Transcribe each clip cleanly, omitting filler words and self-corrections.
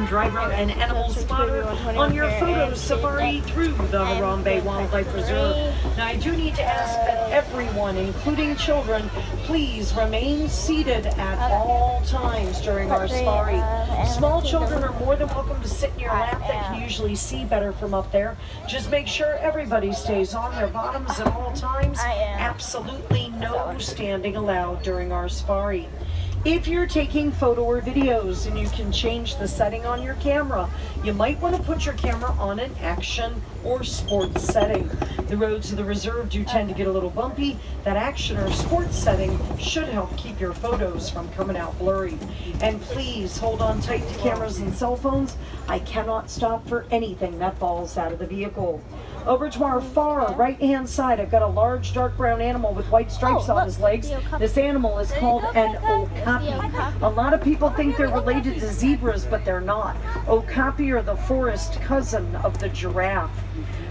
driver and animal spotter on your photo safari through the Harambe Wildlife Reserve. Now, I do need to ask that everyone, including children, please remain seated at all times during our safari. Small children are more than welcome to sit in your lap. They can usually see better from up there. Just make sure everybody stays on their bottoms at all times. Absolutely no standing allowed during our safari. If you're taking photo or videos and you can change the setting on your camera, you might want to put your camera on an action or sports setting. The roads of the reserve do tend to get a little bumpy. That action or sports setting should help keep your photos from coming out blurry. And please hold on tight to cameras and cell phones. I cannot stop for anything that falls out of the vehicle. Over to our far right-hand side, I've got a large dark brown animal with white stripes on his legs. This animal is called an okapi. A lot of people think they're related to zebras, but they're not. Okapi are the forest cousin of the giraffe.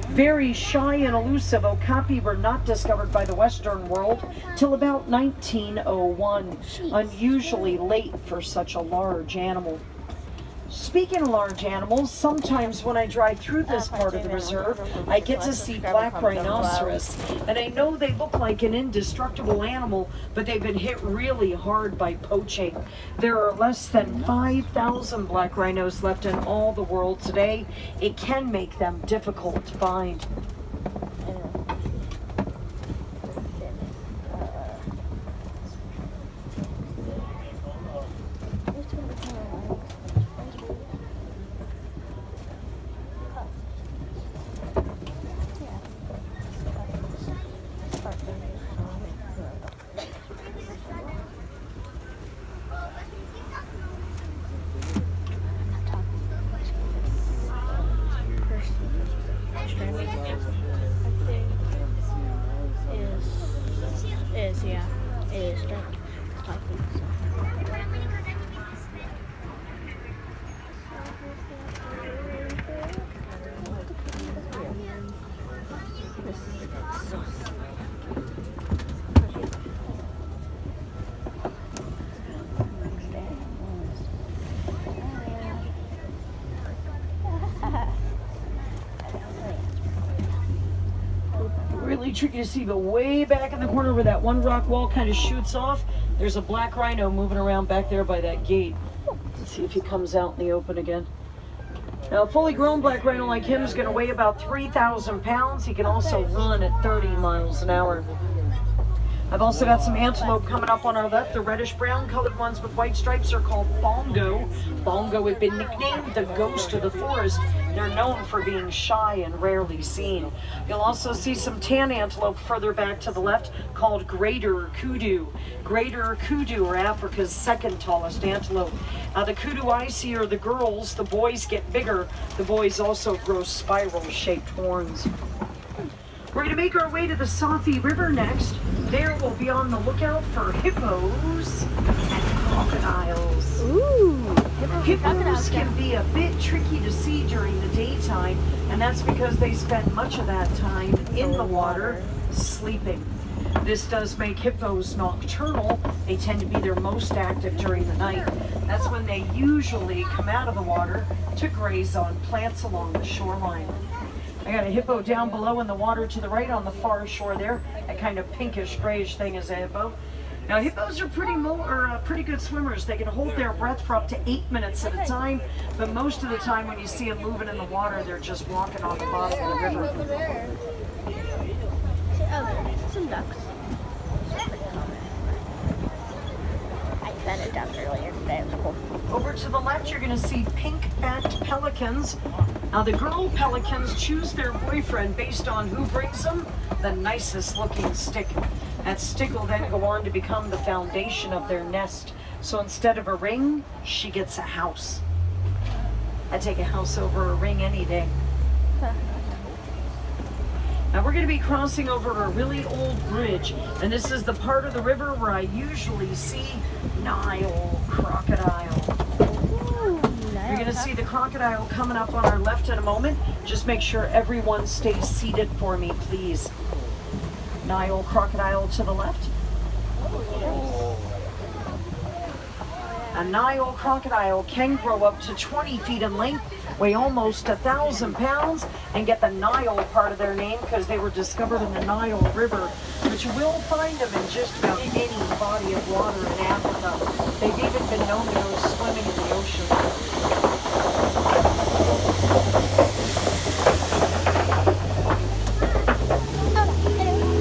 Very shy and elusive, okapi were not discovered by the Western world till about 1901. Unusually late for such a large animal. Speaking of large animals, sometimes when I drive through this part of the reserve, I get to see black rhinoceros. And I know they look like an indestructible animal, but they've been hit really hard by poaching. There are less than 5,000 black rhinos left in all the world today. It can make them difficult to find. Really tricky to see, but way back in the corner where that one rock wall kind of shoots off, there's a black rhino moving around back there by that gate. Let's see if he comes out in the open again. Now, a fully grown black rhino like him is going to weigh about 3,000 pounds. He can also run at 30 miles an hour. I've also got some antelope coming up on our left. The reddish-brown colored ones with white stripes are called bongo. Bongo had been nicknamed the ghost of the forest. They're known for being shy and rarely seen. You'll also see some tan antelope further back to the left called greater kudu. Greater kudu are Africa's second tallest antelope. The kudu I see are the girls. The boys get bigger. The boys also grow spiral-shaped horns. We're going to make our way to the Safi River next. There we'll be on the lookout for hippos and crocodiles. Ooh, hippos can be a bit tricky to see during the daytime, and that's because they spend much of that time in the water sleeping. This does make hippos nocturnal. They tend to be their most active during the night. That's when they usually come out of the water to graze on plants along the shoreline. I got a hippo down below in the water to the right on the far shore there. That kind of pinkish grayish thing is a hippo. Now hippos are pretty good swimmers. They can hold their breath for up to 8 minutes at a time, but most of the time when you see them moving in the water, they're just walking on the bottom of the river. Oh, some ducks. I fed a duck earlier today. It was cool. Over to the left, you're going to see pink-backed pelicans. Now, the girl pelicans choose their boyfriend based on who brings them the nicest-looking stick. That stick will then go on to become the foundation of their nest. So instead of a ring, she gets a house. I'd take a house over a ring any day. Now we're going to be crossing over a really old bridge, and this is the part of the river where I usually see Nile crocodile. You're going to see the crocodile coming up on our left in a moment. Just make sure everyone stays seated for me, please. Nile crocodile to the left. A Nile crocodile can grow up to 20 feet in length, weigh almost 1,000 pounds, and get the Nile part of their name because they were discovered in the Nile River. But you will find them in just about any body of water in Africa. They've even been known to go swimming in the ocean.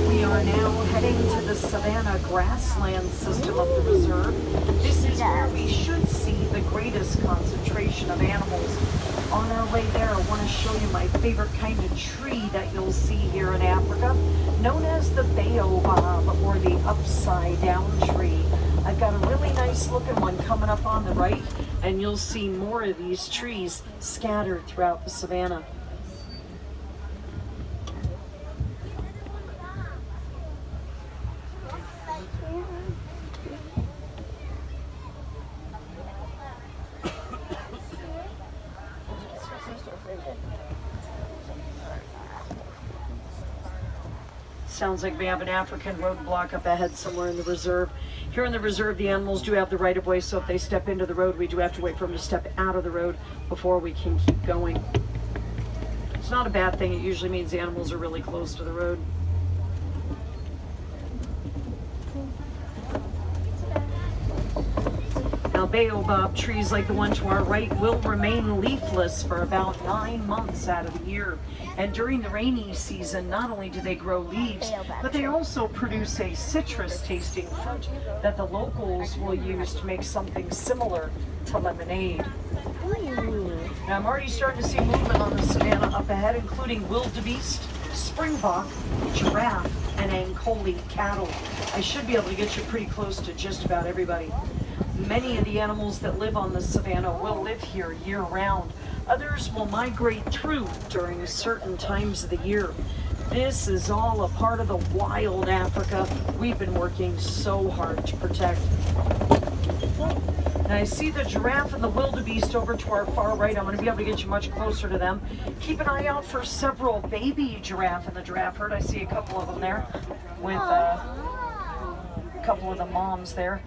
We are now heading to the savanna grassland system of the reserve. This is where we should see the greatest concentration of animals. On our way there, I want to show you my favorite kind of tree that you'll see here in Africa, known as the baobab, or the upside down tree. I've got a really nice looking one coming up on the right, and you'll see more of these trees scattered throughout the savanna. Sounds like we have an African roadblock up ahead somewhere in the reserve. Here in the reserve, the animals do have the right of way, so if they step into the road, we do have to wait for them to step out of the road before we can keep going. It's not a bad thing. It usually means the animals are really close to the road. Now, baobab trees like the one to our right will remain leafless for about 9 months out of the year. And during the rainy season, not only do they grow leaves, but they also produce a citrus-tasting fruit that the locals will use to make something similar to lemonade. Now, I'm already starting to see movement on the savanna up ahead, including wildebeest, springbok, giraffe, and Ankole cattle. I should be able to get you pretty close to just about everybody. Many of the animals that live on the savanna will live here year-round. Others will migrate through during certain times of the year. This is all a part of the wild Africa we've been working so hard to protect. Now I see the giraffe and the wildebeest over to our far right. I'm going to be able to get you much closer to them. Keep an eye out for several baby giraffe in the giraffe herd. I see a couple of them there with a couple of the moms there.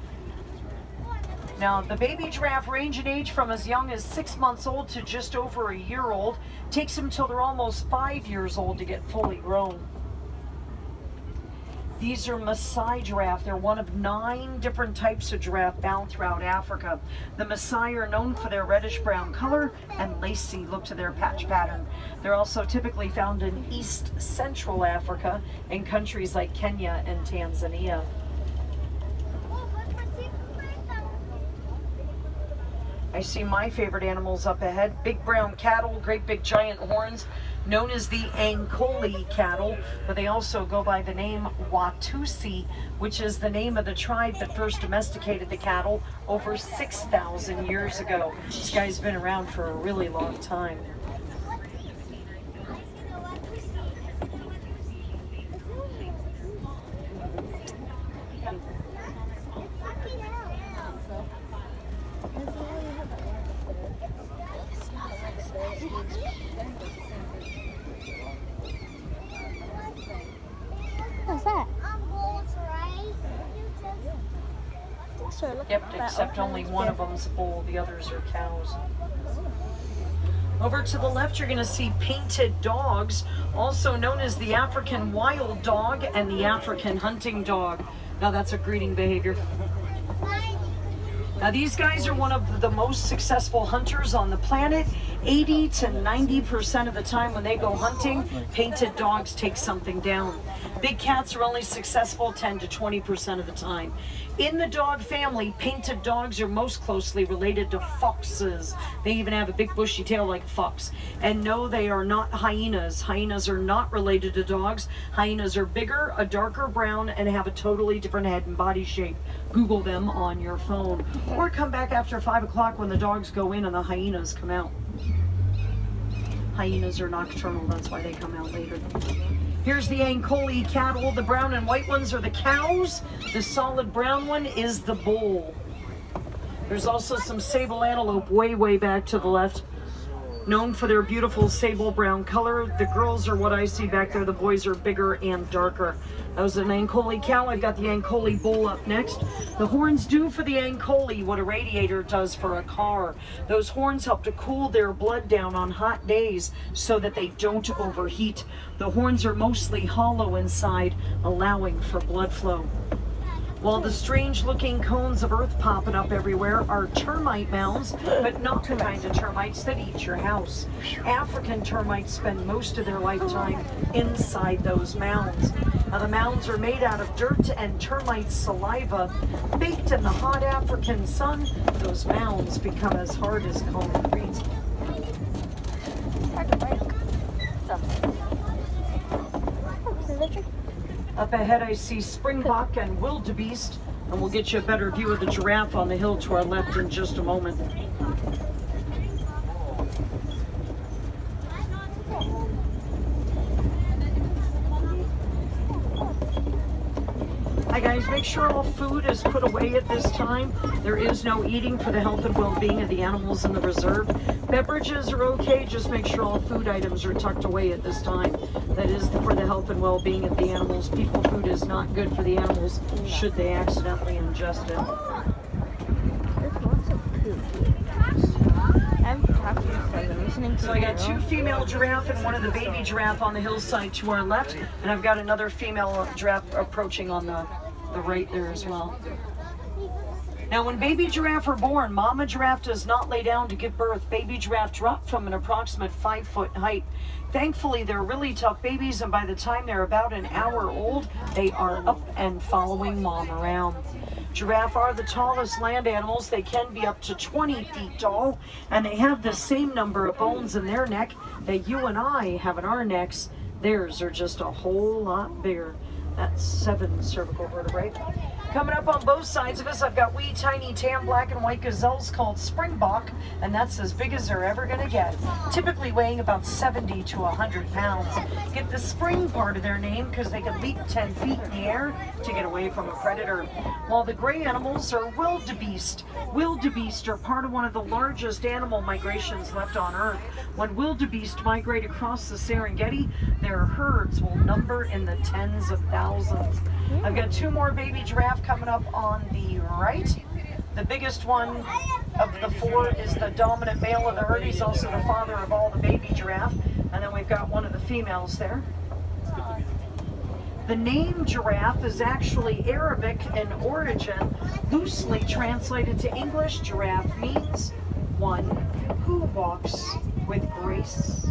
Now, the baby giraffe range in age from as young as 6 months old to just over a year old. Takes them till they're almost 5 years old to get fully grown. These are Maasai giraffe. They're one of 9 different types of giraffe found throughout Africa. The Maasai are known for their reddish-brown color and lacy look to their patch pattern. They're also typically found in East Central Africa in countries like Kenya and Tanzania. I see my favorite animals up ahead. Big brown cattle, great big giant horns, known as the Ankole cattle, but they also go by the name Watusi, which is the name of the tribe that first domesticated the cattle over 6,000 years ago. This guy's been around for a really long time. What's that? Yep, except only one of them's a bull, the others are cows. Over to the left, you're going to see painted dogs, also known as the African wild dog and the African hunting dog. Now that's a greeting behavior. Now these guys are one of the most successful hunters on the planet. 80 to 90% of the time when they go hunting, painted dogs take something down. Big cats are only successful 10 to 20% of the time. In the dog family, painted dogs are most closely related to foxes. They even have a big bushy tail like a fox. And no, they are not hyenas. Hyenas are not related to dogs. Hyenas are bigger, a darker brown, and have a totally different head and body shape. Google them on your phone. Or come back after 5 o'clock when the dogs go in and the hyenas come out. Hyenas are nocturnal, that's why they come out later. Here's the Ankole cattle. The brown and white ones are the cows. The solid brown one is the bull. There's also some sable antelope way back to the left. Known for their beautiful sable brown color, the girls are what I see back there. The boys are bigger and darker. That was an Ankole cow. I've got the Ankole bull up next. The horns do for the Ankole what a radiator does for a car. Those horns help to cool their blood down on hot days so that they don't overheat. The horns are mostly hollow inside, allowing for blood flow. While the strange-looking cones of earth popping up everywhere are termite mounds, but not the kind of termites that eat your house. African termites spend most of their lifetime inside those mounds. Now, the mounds are made out of dirt and termite saliva. Baked in the hot African sun, those mounds become as hard as concrete. Hard to break. So. Up ahead, I see springbok and wildebeest, and we'll get you a better view of the giraffe on the hill to our left in just a moment. Hi guys, make sure all food is put away at this time. There is no eating for the health and well-being of the animals in the reserve. Beverages are okay, just make sure all food items are tucked away at this time. That is for the health and well-being of the animals. People food is not good for the animals should they accidentally ingest it. There's lots of poop. I'm talking to them, listening to So I got two female giraffe and one of the baby giraffe on the hillside to our left, and I've got another female giraffe approaching on the right there as well. Now, when baby giraffe are born, mama giraffe does not lay down to give birth. Baby giraffe drop from an approximate 5-foot height. Thankfully, they're really tough babies, and by the time they're about an hour old, they are up and following mom around. Giraffe are the tallest land animals. They can be up to 20 feet tall, and they have the same number of bones in their neck that you and I have in our necks. Theirs are just a whole lot bigger. That's 7 cervical vertebrae. Coming up on both sides of us, I've got wee tiny tan black and white gazelles called springbok, and that's as big as they're ever going to get, typically weighing about 70 to 100 pounds. Get the spring part of their name because they can leap 10 feet in the air to get away from a predator. While the gray animals are wildebeest. Wildebeest are part of one of the largest animal migrations left on Earth. When wildebeest migrate across the Serengeti, their herds will number in the tens of thousands. I've got 2 more baby giraffe coming up on the right. The biggest one of the 4 is the dominant male of the herd. He's also the father of all the baby giraffe. And then we've got one of the females there. The name giraffe is actually Arabic in origin. Loosely translated to English, giraffe means one who walks with grace.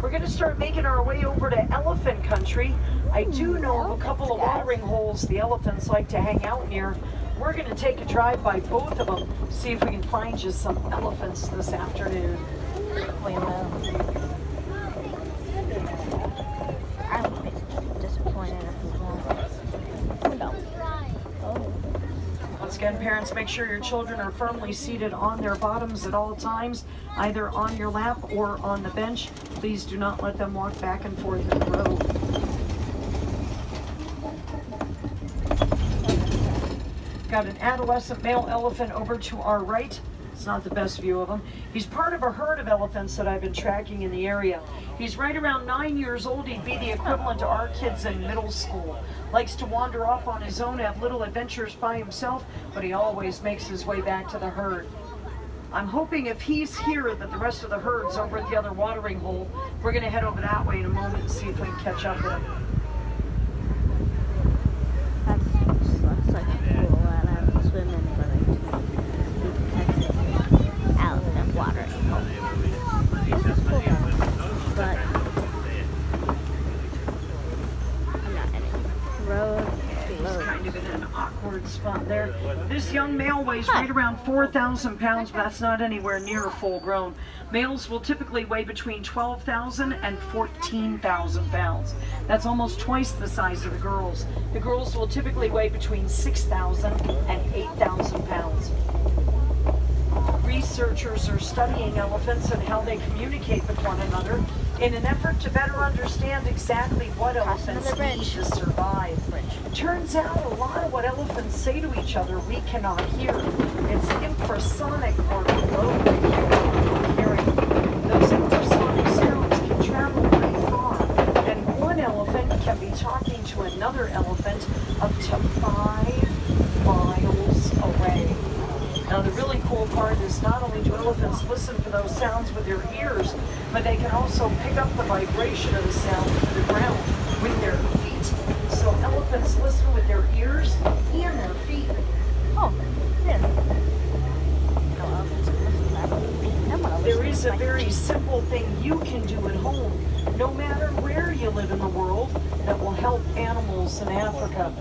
We're going to start making our way over to elephant country. I do know of a couple of watering holes the elephants like to hang out near. We're going to take a drive by both of them, see if we can find just some elephants this afternoon. Clean them out. I would be disappointed if we won't. No. Oh. Once again, parents, make sure your children are firmly seated on their bottoms at all times, either on your lap or on the bench. Please do not let them walk back and forth in the road. Got an adolescent male elephant over to our right. It's not the best view of him. He's part of a herd of elephants that I've been tracking in the area. He's right around 9 years old. He'd be the equivalent to our kids in middle school. Likes to wander off on his own, have little adventures by himself, but he always makes his way back to the herd. I'm hoping if he's here that the rest of the herd's over at the other watering hole. We're going to head over that way in a moment and see if we can catch up with him. That looks like a pool that I would swim in, but I can't be protected out of water. This is cool, but I'm not in it. Road. He's kind of in an awkward spot there. This young male weighs right around 4,000 pounds, but that's not anywhere near full grown. Males will typically weigh between 12,000 and 14,000 pounds. That's almost twice the size of the girls. The girls will typically weigh between 6,000 and 8,000 pounds. Researchers are studying elephants and how they communicate with one another in an effort to better understand exactly what elephants need to survive. Turns out a lot of what elephants say to each other we cannot hear. It's infrasonic cool part is not only do elephants listen for those sounds with their ears, but they can also pick up the vibration of the sound from the ground with their feet. So elephants listen with their ears and their feet. Oh, there. No, elephants can listen to that. I'm gonna listen There is to a my very feet. simple thing you can do at home, no matter where you live in the world, that will help animals in Africa.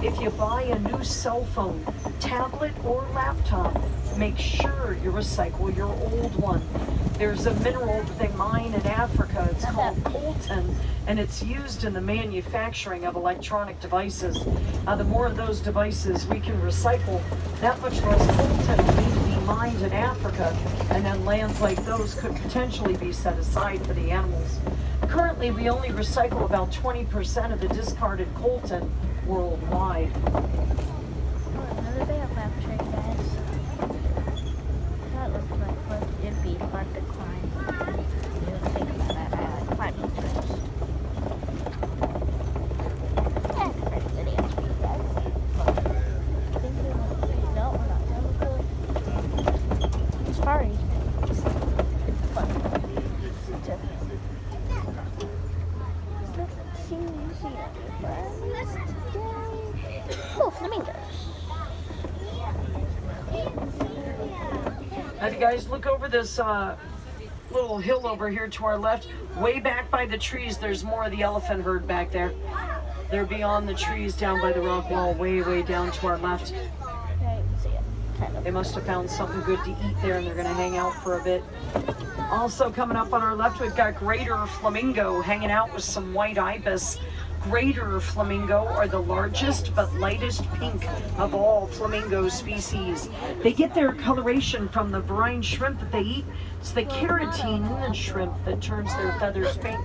If you buy a new cell phone, tablet, or laptop, make sure you recycle your old one. There's a mineral that they mine in Africa. It's called coltan, and it's used in the manufacturing of electronic devices. The more of those devices we can recycle, that much less coltan will need to be mined in Africa, and then lands like those could potentially be set aside for the animals. Currently, we only recycle about 20% of the discarded coltan worldwide. Another day of map train, guys. That looks like what it'd be fun to climb. You would think about that. I like climbing trails. And great videos for you guys. No, we're not done with the safari. Just fun. Oh, flamingos. Now, if you guys look over this little hill over here to our left, way back by the trees, there's more of the elephant herd back there. They're beyond the trees down by the rock wall, way, way down to our left. Yeah, you can see it. Kind of. They must have found something good to eat there, and they're going to hang out for a bit. Also coming up on our left, we've got greater flamingo hanging out with some white ibis. Greater flamingo are the largest but lightest pink of all flamingo species. They get their coloration from the brine shrimp that they eat. It's the keratin in the shrimp that turns their feathers pink.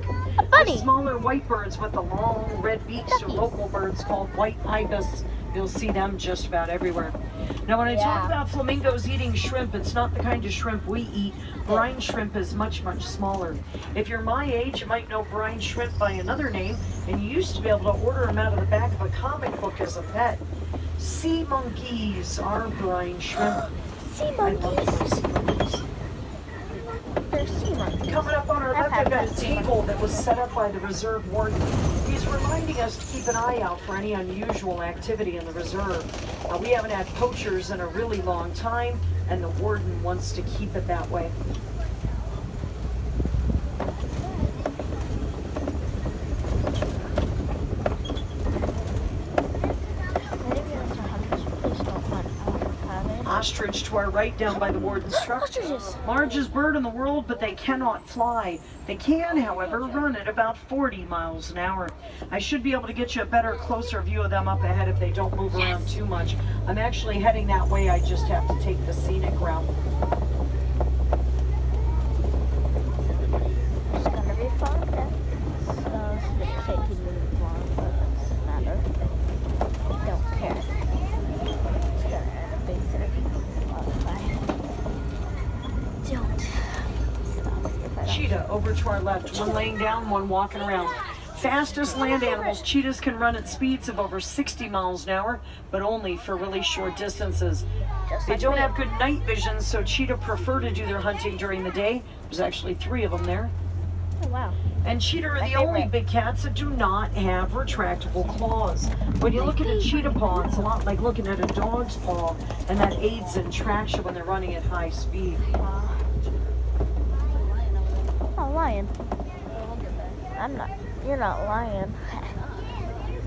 bunny. The smaller white birds with the long red beaks are local birds called white ibis. You'll see them just about everywhere. Now, when I talk about flamingos eating shrimp, it's not the kind of shrimp we eat. Brine shrimp is much, much smaller. If you're my age, you might know brine shrimp by another name, and you used to be able to order them out of the back of a comic book as a pet. Sea monkeys are brine shrimp. Sea I love monkeys. those sea monkeys. They're sea monkeys. Coming up on our left, I've got a table that was set up by the reserve warden. He's reminding us to keep an eye out for any unusual activity in the reserve. We haven't had poachers in a really long time, and the warden wants to keep it that way. Ostrich to our right down by the warden's truck. Ostriches. Largest bird in the world, but they cannot fly. They can, however, run at about 40 miles an hour. I should be able to get you a better, closer view of them up ahead if they don't move around too much. I'm actually heading that way. I just have to take the scenic route. It's gonna be fun. Yeah. So it's gonna take 2 minutes long, but it doesn't matter. I don't care. It's gonna end up being 30 minutes long if I don't stop. If I don't. Cheetah over to our left. One laying down, one walking around. Fastest land animals, cheetahs can run at speeds of over 60 miles an hour, but only for really short distances. Just They like don't me. have good night vision, so cheetah prefer to do their hunting during the day. There's actually 3 of them there. Oh, wow. And cheetah are My the only favorite. big cats that do not have retractable claws. When you look at a cheetah paw, it's a lot like looking at a dog's paw, and that aids in traction when they're running at high speed. Oh, lion. I'm not. You're not lying.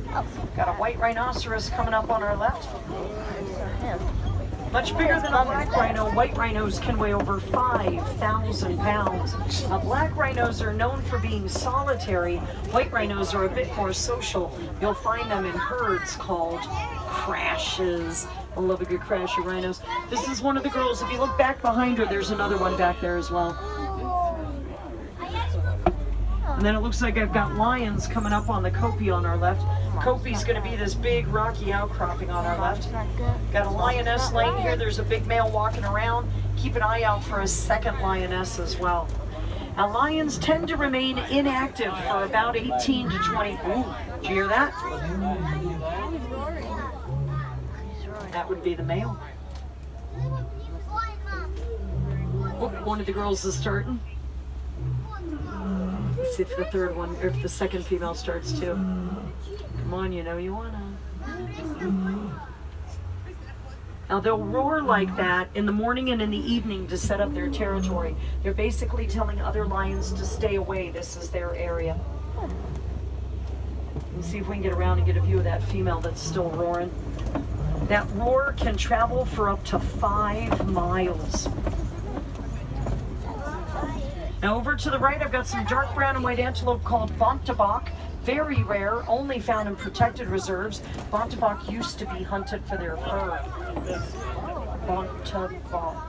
Oh, Got a white rhinoceros coming up on our left. so him. Much bigger than a black rhino, white rhinos can weigh over 5,000 pounds. Black rhinos are known for being solitary. White rhinos are a bit more social. You'll find them in herds called crashes. I love a good crash of rhinos. This is one of the girls. If you look back behind her, there's another one back there as well. And then it looks like I've got lions coming up on the Kopi on our left. Kopi's going to be this big rocky outcropping on our left. Not good. Got a lioness laying here. There's a big male walking around. Keep an eye out for a second lioness as well. Now, lions tend to remain inactive for about 18 to 20. Ooh, did you hear that? That would be the male. Oh, one of the girls is starting. Let's see if the third one, or if the second female starts too. Come on, you know you wanna. Now they'll roar like that in the morning and in the evening to set up their territory. They're basically telling other lions to stay away. This is their area. Let's see if we can get around and get a view of that female that's still roaring. That roar can travel for up to 5 miles. Now over to the right, I've got some dark brown and white antelope called Bontebok. Very rare, only found in protected reserves. Bontebok used to be hunted for their fur. Bontebok.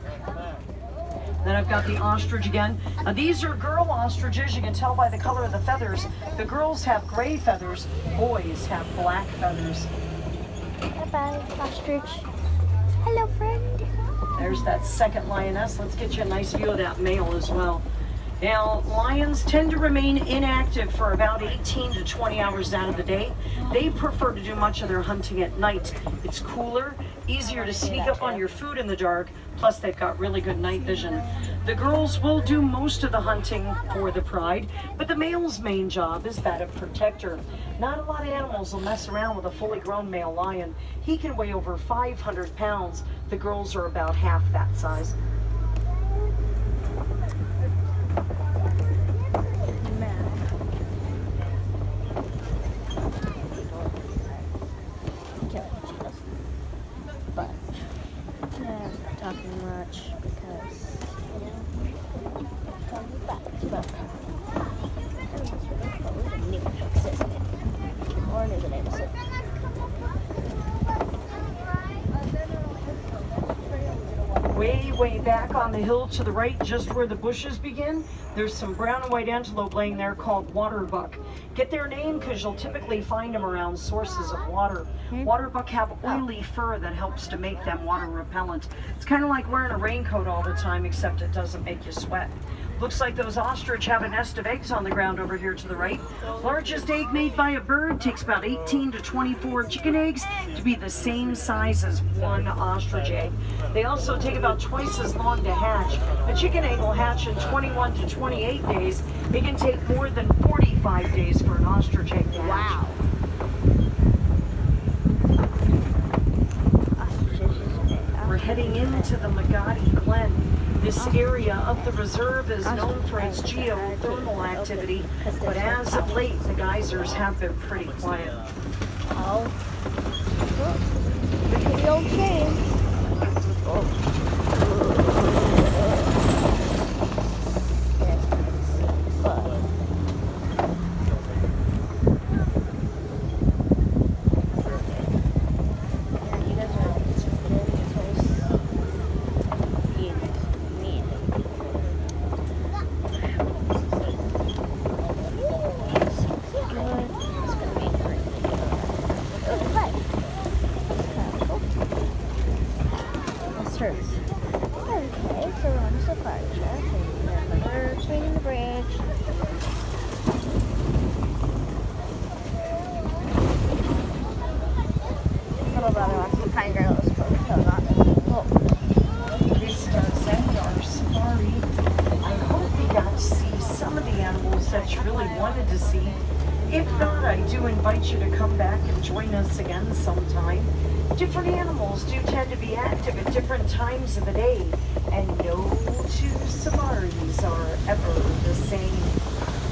Then I've got the ostrich again. Now these are girl ostriches. You can tell by the color of the feathers. The girls have gray feathers. Boys have black feathers. Bye-bye, ostrich. Hello, friend. There's that second lioness. Let's get you a nice view of that male as well. Now, lions tend to remain inactive for about 18 to 20 hours out of the day. They prefer to do much of their hunting at night. It's cooler, easier to sneak up on your food in the dark, plus they've got really good night vision. The girls will do most of the hunting for the pride, but the male's main job is that of protector. Not a lot of animals will mess around with a fully grown male lion. He can weigh over 500 pounds. The girls are about half that size. Talking much because Way back on the hill to the right, just where the bushes begin, there's some brown and white antelope laying there called waterbuck. Get their name because you'll typically find them around sources of water. Waterbuck have oily fur that helps to make them water repellent. It's kind of like wearing a raincoat all the time, except it doesn't make you sweat. Looks like those ostrich have a nest of eggs on the ground over here to the right. Largest egg made by a bird takes about 18 to 24 chicken eggs to be the same size as one ostrich egg. They also take about twice as long to hatch. A chicken egg will hatch in 21 to 28 days. It can take more than 45 days for an ostrich egg to hatch. wow. We're heading into the Magadi Glen. This area of the reserve is known for its geothermal activity, but as of late, the geysers have been pretty quiet. Oh. Look at the old chain. Okay, so we're on a safari track and we're swinging the bridge. Little brother wants to find girls, so not. This does end our safari. I hope you got to see some of the animals that you really wanted to see. If not, I do invite you to come back and join us again sometime. Different animals do tend to be active at different times of the day, and no two safaris are ever the same.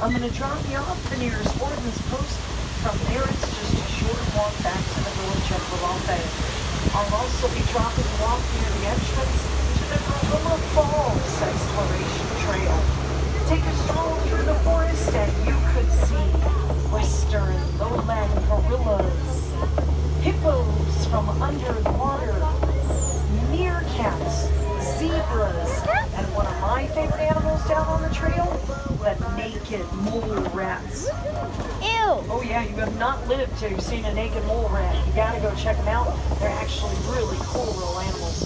I'm going to drop you off the nearest warden's post. From there, it's just a short walk back to the village of Rambe. I'll also be dropping you off near the entrance to the Gorilla Falls Exploration Trail. Take a stroll through the forest and you could see western lowland gorillas, hippos from under the water, meerkats, zebras, and one of my favorite animals down on the trail, the naked mole rats. Ew! Oh yeah, you have not lived till you've seen a naked mole rat. You gotta go check them out. They're actually really cool little animals.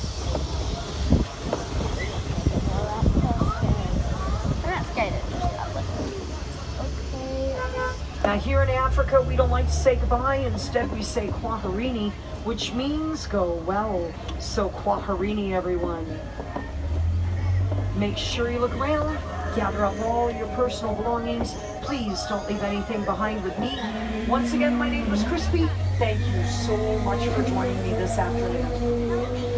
I'm not scared of this public. Okay. Now here in Africa, we don't like to say goodbye. Instead, we say kwaherini, which means go well. So kwaherini, everyone. Make sure you look around, gather up all your personal belongings. Please don't leave anything behind with me. Once again, my name was Crispy. Thank you so much for joining me this afternoon.